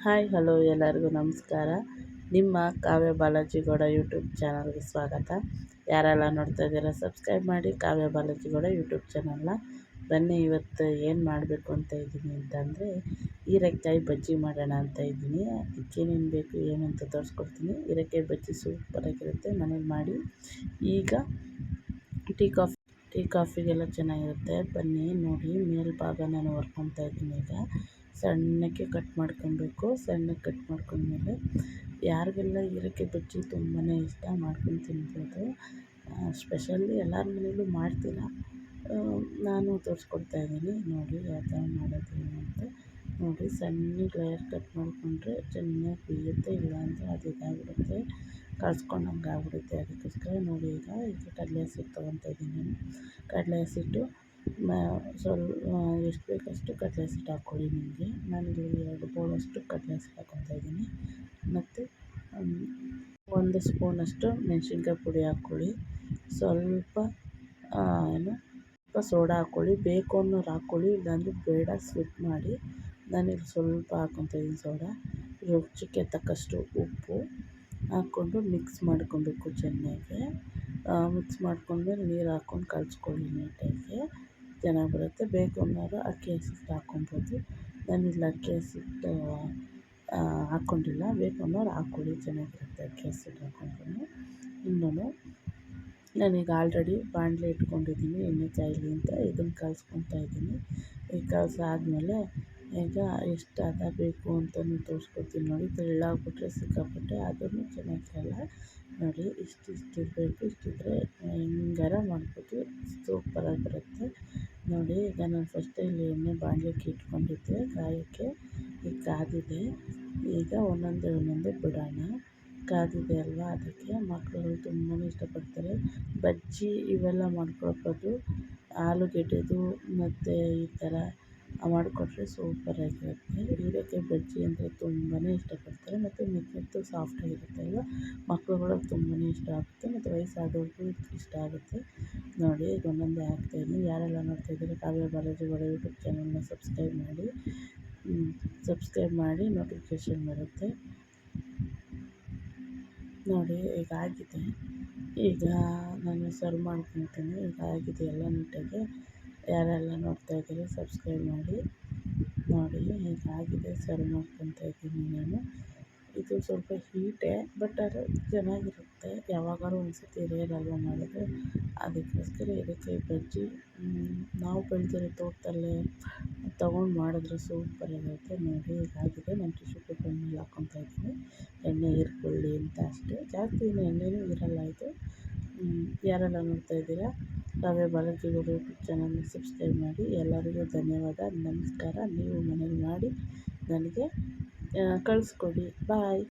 Hi hello ಎಲ್ಲರಿಗೂ ನಮಸ್ಕಾರ. ನಿಮ್ಮ ಕಾವ್ಯ ಬಾಲಾಜಿ ಗೌಡ ಯೂಟ್ಯೂಬ್ ಚಾನಲ್ಗೆ ಸ್ವಾಗತ. ಯಾರೆಲ್ಲ ನೋಡ್ತಾ ಇದ್ದೀರಾ ಸಬ್ಸ್ಕ್ರೈಬ್ ಮಾಡಿ ಕಾವ್ಯ ಬಾಲಾಜಿ ಗೌಡ ಯೂಟ್ಯೂಬ್ ಚಾನಲ್ನ. ಬನ್ನಿ ಇವತ್ತು ಏನು ಮಾಡಬೇಕು ಅಂತ ಇದ್ದೀನಿ ಅಂತಂದರೆ ಹೀರೆಕಾಯಿ ಬಜ್ಜಿ ಮಾಡೋಣ ಅಂತ ಇದ್ದೀನಿ. ಅದಕ್ಕೇನೇನು ಬೇಕು ಏನು ಅಂತ ತೋರಿಸ್ಕೊಡ್ತೀನಿ. ಹೀರೆಕಾಯಿ ಬಜ್ಜಿ ಸೂಪರಾಗಿರುತ್ತೆ, ಮನೇಲಿ ಮಾಡಿ. ಈಗ ಟೀ ಕಾಫಿಗೆಲ್ಲ ಚೆನ್ನಾಗಿರುತ್ತೆ. ಬನ್ನಿ ನೋಡಿ, ಮೇಲ್ಭಾಗ ನಾನು ಹೊರ್ಕೊತಾ ಇದ್ದೀನಿ. ಈಗ ಸಣ್ಣಕ್ಕೆ ಕಟ್ ಮಾಡ್ಕೊಬೇಕು. ಸಣ್ಣಕ್ಕೆ ಕಟ್ ಮಾಡ್ಕೊಂಡ್ಮೇಲೆ ಯಾರಿಗೆಲ್ಲ ಹೀರೆಕಾಯಿ ಬಜ್ಜಿ ತುಂಬಾ ಇಷ್ಟ ಮಾಡ್ಕೊಂಡು ತಿನ್ಬೋದು. ಸ್ಪೆಷಲಿ ಎಲ್ಲರ ಮನೇಲೂ ಮಾಡ್ತೀರ, ನಾನು ತೋರಿಸ್ಕೊಡ್ತಾ ಇದ್ದೀನಿ. ನೋಡಿ ಯಾವ ಥರ ಮಾಡೋದು ಏನು ಅಂತ ನೋಡಿ. ಸಣ್ಣಗೆ ಲೇಯರ್ ಕಟ್ ಮಾಡಿಕೊಂಡ್ರೆ ಚೆನ್ನಾಗಿ ಬೇಯುತ್ತೆ, ಇಲ್ಲಾಂದರೆ ಅದು ಇದಾಗಿಬಿಡುತ್ತೆ, ಕಳ್ಸ್ಕೊಂಡಂಗೆ ಆಗ್ಬಿಡುತ್ತೆ. ಅದಕ್ಕೋಸ್ಕರ ನೋಡಿ. ಈಗ ಕಡಲೆ ಹಸಿಟ್ಟು ತೊಗೊತಾ ಇದ್ದೀನಿ ನಾನು. ಕಡಲೆ ಹಸಿಟ್ಟು ಎಷ್ಟು ಬೇಕಷ್ಟು ಕಡಲೆ ಹಸಿಟ್ಟು ಹಾಕ್ಕೊಳ್ಳಿ ನಿಮಗೆ. ನಾನಿಲ್ಲಿ 2 ಬೌಲಷ್ಟು ಕಡಲೆ ಹಸಿಟ್ಟು ಹಾಕ್ಕೊತಾ ಇದ್ದೀನಿ. ಮತ್ತು 1 ಸ್ಪೂನಷ್ಟು ಮೆಣಸಿನ್ಕಾಯಿ ಪುಡಿ ಹಾಕ್ಕೊಳ್ಳಿ. ಸ್ವಲ್ಪ ಸೋಡಾ ಹಾಕ್ಕೊಳ್ಳಿ. ಬೇಕು ಅನ್ನೋರು ಹಾಕ್ಕೊಳ್ಳಿ, ಇಲ್ಲಾಂದರೆ ಬೇಡ ಸ್ಕಿಪ್ ಮಾಡಿ. ನಾನಿಲ್ಲಿ ಸ್ವಲ್ಪ ಹಾಕ್ಕೊತಾ ಇದ್ದೀನಿ ಸೋಡಾ. ರುಚಿಗೆ ತಕ್ಕಷ್ಟು ಉಪ್ಪು ಹಾಕ್ಕೊಂಡು ಮಿಕ್ಸ್ ಮಾಡ್ಕೊಬೇಕು ಚೆನ್ನಾಗಿ. ಮಿಕ್ಸ್ ಮಾಡ್ಕೊಂಡ್ಮೇಲೆ ನೀರು ಹಾಕ್ಕೊಂಡು ಕಲಿಸ್ಕೊಳ್ಳಿ ನೀಟಾಗಿ, ಚೆನ್ನಾಗಿ ಬರುತ್ತೆ. ಬೇಕು ಅನ್ನೋರು ಅಕ್ಕಿ ಹಸಿಟ್ಟು ಹಾಕ್ಕೊಬೋದು. ನಾನಿಲ್ಲಿ ಅಕ್ಕಿ ಹಸಿಟ್ಟು ಹಾಕ್ಕೊಂಡಿಲ್ಲ. ಬೇಕು ಅನ್ನೋರು ಹಾಕ್ಕೊಳ್ಳಿ, ಚೆನ್ನಾಗಿರುತ್ತೆ ಅಕ್ಕಿ ಹಸಿಟ್ಟು ಹಾಕ್ಕೊಂಡ್ರೂ. ಇನ್ನೂ ನಾನೀಗ ಆಲ್ರೆಡಿ ಬಾಣಲೆ ಇಟ್ಕೊಂಡಿದ್ದೀನಿ ಎಣ್ಣೆ ಕಾಯಲಿ ಅಂತ. ಇದನ್ನು ಕಲಿಸ್ಕೊತಾ ಇದ್ದೀನಿ. ಈಗ ಕಲಸಾದ್ಮೇಲೆ ಈಗ ಎಷ್ಟು ಹದ ಬೇಕು ಅಂತಲೂ ತೋರಿಸ್ಕೊಡ್ತೀನಿ ನೋಡಿ. ತೆಳ್ಳಾಗ್ಬಿಟ್ರೆ ಸಿಕ್ಕಾಪಟ್ಟೆ ಅದನ್ನು ಚೆನ್ನಾಗಿರಲ್ಲ ನೋಡಿ. ಇಷ್ಟಿರಬೇಕು. ಇಷ್ಟಿದ್ರೆ ಹೆಂಗಾರ ಮಾಡ್ಬೋದು, ಸೂಪರಾಗಿ ಬರುತ್ತೆ ನೋಡಿ. ಈಗ ನಾನು ಫಸ್ಟೇ ಇಲ್ಲಿ ಎಣ್ಣೆ ಬಾಣಲೆಗೆ ಇಟ್ಕೊಂಡಿದ್ದೆ ಕಾಯೋಕ್ಕೆ. ಈಗ ಕಾದಿದೆ. ಈಗ ಒಂದೊಂದೇ ಬಿಡೋಣ. ಕಾದಿದೆ ಅಲ್ವಾ, ಅದಕ್ಕೆ ಮಕ್ಕಳು ತುಂಬಾ ಇಷ್ಟಪಡ್ತಾರೆ. ಬಜ್ಜಿ ಇವೆಲ್ಲ ಮಾಡ್ಕೊಳ್ಬೋದು. ಆಲೂಗೆಡ್ಡೆದು ಮತ್ತು ಈ ಥರ ಮಾಡಿಕೊಟ್ರೆ ಸೂಪರಾಗಿರುತ್ತೆ. ಹೀರೆಕಾಯಿ ಬಜ್ಜಿ ಅಂದರೆ ತುಂಬಾ ಇಷ್ಟಪಡ್ತಾರೆ. ಮತ್ತು ಮೆತ್ತು ಸಾಫ್ಟಾಗಿರುತ್ತೆ ಅಲ್ವಾ, ಮಕ್ಕಳುಗಳಿಗೆ ತುಂಬಾ ಇಷ್ಟ ಆಗುತ್ತೆ, ಮತ್ತು ವಯಸ್ಸಾದವ್ರಿಗೂ ಇಷ್ಟ ಆಗುತ್ತೆ ನೋಡಿ. ಈಗ ಒಂದೊಂದೇ ಹಾಕ್ತಾಯಿದ್ದೀನಿ. ಯಾರೆಲ್ಲ ನೋಡ್ತಾ ಇದ್ದೀರಾ ಕಾವ್ಯ ಬಾಲಾಜಿ ಗೌಡ ಯೂಟ್ಯೂಬ್ ಚಾನಲ್ನ ಸಬ್ಸ್ಕ್ರೈಬ್ ಮಾಡಿ ನೋಟಿಫಿಕೇಷನ್ ಬರುತ್ತೆ ನೋಡಿ. ಈಗ ಆಗಿದೆ. ಈಗ ನಾನು ಸರ್ವ್ ಮಾಡ್ಕೊತೀನಿ. ಈಗ ಆಗಿದೆ ಎಲ್ಲ ನೀಟಾಗಿ. ಯಾರೆಲ್ಲ ನೋಡ್ತಾ ಇದ್ದೀರಿ ಸಬ್ಸ್ಕ್ರೈಬ್ ಮಾಡಿ ನೋಡಿ. ಈಗ ಆಗಿದೆ, ಸರ್ವ್ ಮಾಡ್ಕೊತಾ ಇದ್ದೀನಿ ನಾನು. ಇದು ಸ್ವಲ್ಪ ಹೀಟೇ, ಬಟ್ ಅದು ಚೆನ್ನಾಗಿರುತ್ತೆ. ಯಾವಾಗಾದ್ರೂ ಒಂದ್ಸತಿ ರೇರ್ ಅಲ್ವಾ ಮಾಡೋದು, ಅದಕ್ಕೋಸ್ಕರ ಹೀರೆಕಾಯಿ ಬಜ್ಜಿ ನಾವು ಬೆಳೆದಿರೋ ತೋಟದಲ್ಲೇ ತೊಗೊಂಡು ಮಾಡಿದ್ರೆ ಸೂಪರಾಗಿರುತ್ತೆ ನೋಡಿ. ಇದಾಗಿದೆ. ನಾನು ಟಿಶ್ಯೂ ಪೇಪರ್ ಮೇಲೆ ಹಾಕ್ಕೊತಾ ಇದ್ದೀನಿ, ಎಣ್ಣೆ ಹೀರ್ಕೊಳ್ಳಿ ಅಂತ ಅಷ್ಟೇ. ಜಾಸ್ತಿ ಎಣ್ಣೆನೂ ಇರಲ್ಲ ಇದು. ಯಾರೆಲ್ಲ ನೋಡ್ತಾ ಇದ್ದೀರಾ ಕಾವ್ಯ ಬಾಲಾಜಿ ಗೌಡ ಯೂಟ್ಯೂಬ್ ಚಾನಲ್ನ ಸಬ್ಸ್ಕ್ರೈಬ್ ಮಾಡಿ. ಎಲ್ಲರಿಗೂ ಧನ್ಯವಾದ, ನಮಸ್ಕಾರ. ನೀವು ಮನೇಲಿ ಮಾಡಿ ನನಗೆ ಕಳಿಸ್ಕೊಡಿ. ಬಾಯ್.